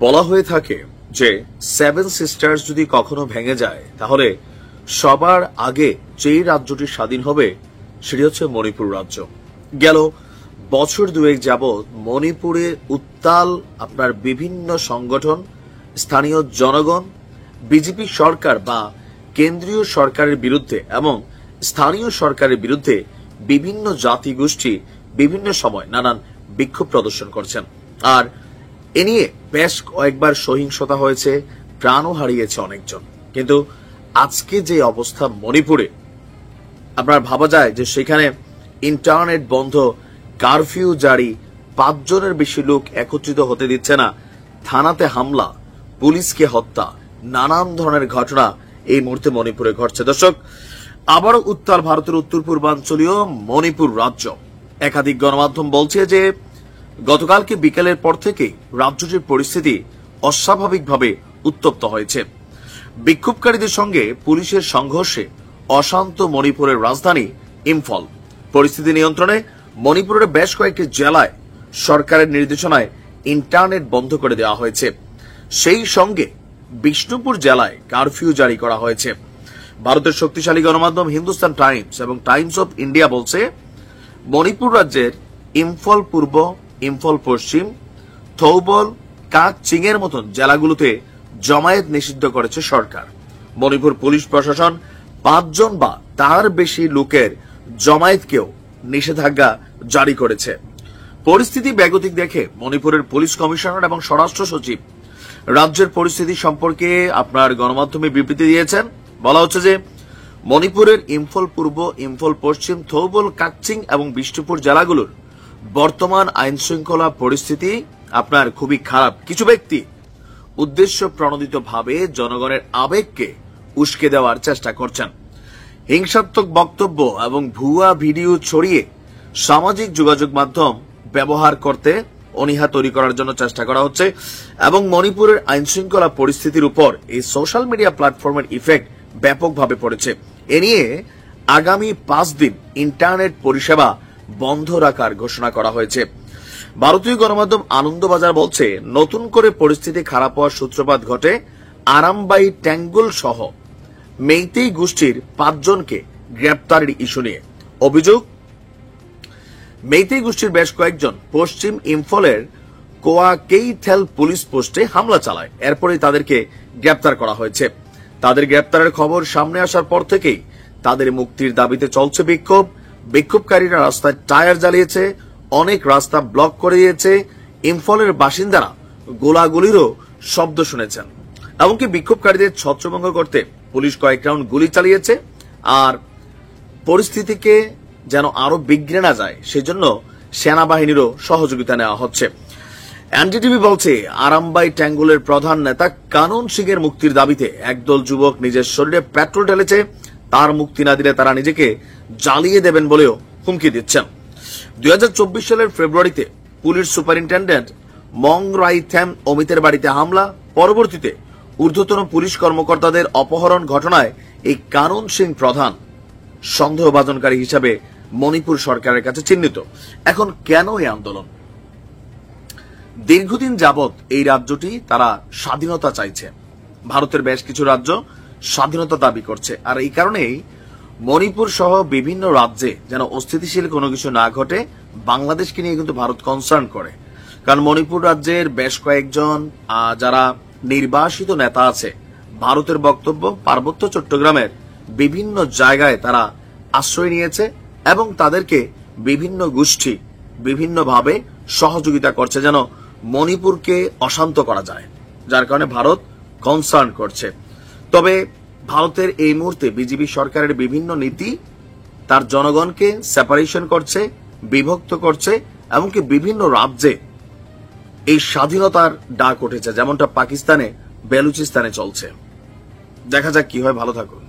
বলা হয়ে থাকে যে সেভেন সিস্টার্স যদি কখনো ভেঙে যায় তাহলে সবার আগে যেই রাজ্যটি স্বাধীন হবে সেটি হচ্ছে মণিপুর রাজ্য। গেল বছর দুয়েক যাবৎ মণিপুরে উত্তাল আপনার বিভিন্ন সংগঠন, স্থানীয় জনগণ, বিজেপি সরকার বা কেন্দ্রীয় সরকারের বিরুদ্ধে এবং স্থানীয় সরকারের বিরুদ্ধে বিভিন্ন জাতিগোষ্ঠী বিভিন্ন সময় নানান বিক্ষোভ প্রদর্শন করছেন। আর এ নিয়ে বেশ কয়েকবার সহিংসতা হয়েছে, প্রাণও হারিয়েছে অনেকজন। কিন্তু আজকে যে অবস্থা মণিপুরে, আপনার ভাবা যায় যে সেখানে ইন্টারনেট বন্ধ, কারফিউ জারি, 5 জনের বেশি লোক একত্রিত হতে দিচ্ছে না, থানাতে হামলা, পুলিশকে হত্যা, নানান ধরনের ঘটনা এই মুহূর্তে মণিপুরে ঘটছে। দর্শক, আবারও উত্তাল ভারতের উত্তর পূর্বাঞ্চলীয় মণিপুর রাজ্য। একাধিক গণমাধ্যম বলছে যে গতকালকে বিকেলের পর থেকেই রাজ্যটির পরিস্থিতি অস্বাভাবিকভাবে উত্তপ্ত হয়েছে। বিক্ষোভকারীদের সঙ্গে পুলিশের সংঘর্ষে অশান্ত মণিপুরের রাজধানী ইম্ফল। পরিস্থিতি নিয়ন্ত্রণে মণিপুরের বেশ কয়েকটি জেলায় সরকারের নির্দেশনায় ইন্টারনেট বন্ধ করে দেওয়া হয়েছে। সেই সঙ্গে বিষ্ণুপুর জেলায় কারফিউ জারি করা হয়েছে। ভারতের শক্তিশালী গণমাধ্যম হিন্দুস্তান টাইমস এবং টাইমস অফ ইন্ডিয়া বলছে মণিপুর রাজ্যের ইম্ফল পূর্ব, ইম্ফল পশ্চিম, থৌবল, কাকচিং এর মতন জেলাগুলোতে জমায়েত নিষিদ্ধ করেছে সরকার। মণিপুর পুলিশ প্রশাসন 5 জন বা তার বেশি লোকের জমায়েতকেও নিষেধাজ্ঞা জারি করেছে। পরিস্থিতি বেগতিক দেখে মণিপুরের পুলিশ কমিশনার এবং স্বরাষ্ট্র সচিব রাজ্যের পরিস্থিতি সম্পর্কে আপনার গণমাধ্যমে বিবৃতি দিয়েছেন। বলা হচ্ছে যে মণিপুরের ইম্ফল পূর্ব, ইম্ফল পশ্চিম, থৌবল, কাকচিং এবং বিষ্ণুপুর জেলাগুলোর বর্তমান আইন শৃঙ্খলা পরিস্থিতি আপনার খুবই খারাপ। কিছু ব্যক্তি উদ্দেশ্য প্রণোদিতভাবে জনগণের আবেগকে উস্কে দেওয়ার চেষ্টা করছেন। হিংসাত্মক বক্তব্য এবং ভুয়া ভিডিও ছড়িয়ে সামাজিক যোগাযোগ মাধ্যম ব্যবহার করতে অনীহা তৈরি করার জন্য চেষ্টা করা হচ্ছে এবং মণিপুরের আইন শৃঙ্খলা পরিস্থিতির উপর এই সোশ্যাল মিডিয়া প্ল্যাটফর্মের ইফেক্ট ব্যাপকভাবে পড়েছে। এ নিয়ে আগামী 5 দিন ইন্টারনেট পরিষেবা বন্ধ রাখার ঘোষণা করা হয়েছে। ভারতীয় গণমাধ্যম আনন্দবাজার বলছে নতুন করে পরিস্থিতি খারাপ হওয়ার সূত্রপাত ঘটে আরামবাই ট্যাঙ্গুল সহ মেইতেই গোষ্ঠীর 5 জনকে গ্রেপ্তারের ইস্যু নিয়ে। অভিযোগ, মেইতেই গোষ্ঠীর বেশ কয়েকজন পশ্চিম ইম্ফলের কোয়াকেইথেল পুলিশ পোস্টে হামলা চালায়। এরপরেই তাদেরকে গ্রেপ্তার করা হয়েছে। তাদের গ্রেপ্তারের খবর সামনে আসার পর থেকেই তাদের মুক্তির দাবিতে চলছে বিক্ষোভ। বিক্ষোভকারীরা রাস্তায় টায়ার জ্বালিয়েছে, অনেক রাস্তা ব্লক করে দিয়েছে। ইম্ফলের বাসিন্দারা গোলাগুলিরও শব্দ শুনেছেন। এমনকি বিক্ষোভকারীদের ছত্রভঙ্গ করতে পুলিশ কয়েক রাউন্ড গুলি চালিয়েছে। আর পরিস্থিতিকে যেন আরো বিগড়ে না যায় সেজন্য সেনাবাহিনীরও সহযোগিতা নেওয়া হচ্ছে। এনডিটিভি বলছে আরামবাই ট্যাঙ্গুলের প্রধান নেতা কানন সিং এর মুক্তির দাবিতে একদল যুবক নিজের শরীরে পেট্রোল ঢেলেছে। তার মুক্তি না দিলে তারা নিজেকে জ্বালিয়ে দেবেন বলেও হুমকি দিচ্ছেন। 2024 সালের ফেব্রুয়ারিতে পুলিশ সুপারিনটেন্ডেন্ট মং রাইথ্যাম অমিতের বাড়িতে হামলা, পরবর্তীতে ঊর্ধ্বতন পুলিশ কর্মকর্তাদের অপহরণ ঘটনায় এই কানন সিং প্রধান সন্দেহভাজনকারী হিসাবে মণিপুর সরকারের কাছে চিহ্নিত। এখন কেন এই আন্দোলন? দীর্ঘদিন যাবৎ এই রাজ্যটি তারা স্বাধীনতা চাইছে। ভারতের বেশ কিছু রাজ্য স্বাধীনতা দাবি করছে। আর এই কারণেই মণিপুর সহ বিভিন্ন রাজ্যে যেন অস্থিতিশীল কোনো কিছু না ঘটে বাংলাদেশকে নিয়ে কিন্তু ভারত কনসার্ন করে। কারণ মণিপুর রাজ্যের বেশ কয়েকজন যারা নির্বাসিত নেতা আছে, ভারতের বক্তব্য পার্বত্য চট্টগ্রামের বিভিন্ন জায়গায় তারা আশ্রয় নিয়েছে এবং তাদেরকে বিভিন্ন গোষ্ঠী বিভিন্নভাবে সহযোগিতা করছে যেন মণিপুরকে অশান্ত করা যায়, যার কারণে ভারত কনসার্ন করছে। তবে ভারতের এই মুহূর্তে বিজেপি সরকারের বিভিন্ন নীতি তার জনগণকে সেপারেশন করছে, বিভক্ত করছে, এমনকি বিভিন্ন রাজ্যে এই স্বাধীনতার ডাক উঠেছে, যেমনটা পাকিস্তানে বেলুচিস্তানে চলছে। দেখা যাক কি হয়। ভালো থাকুন।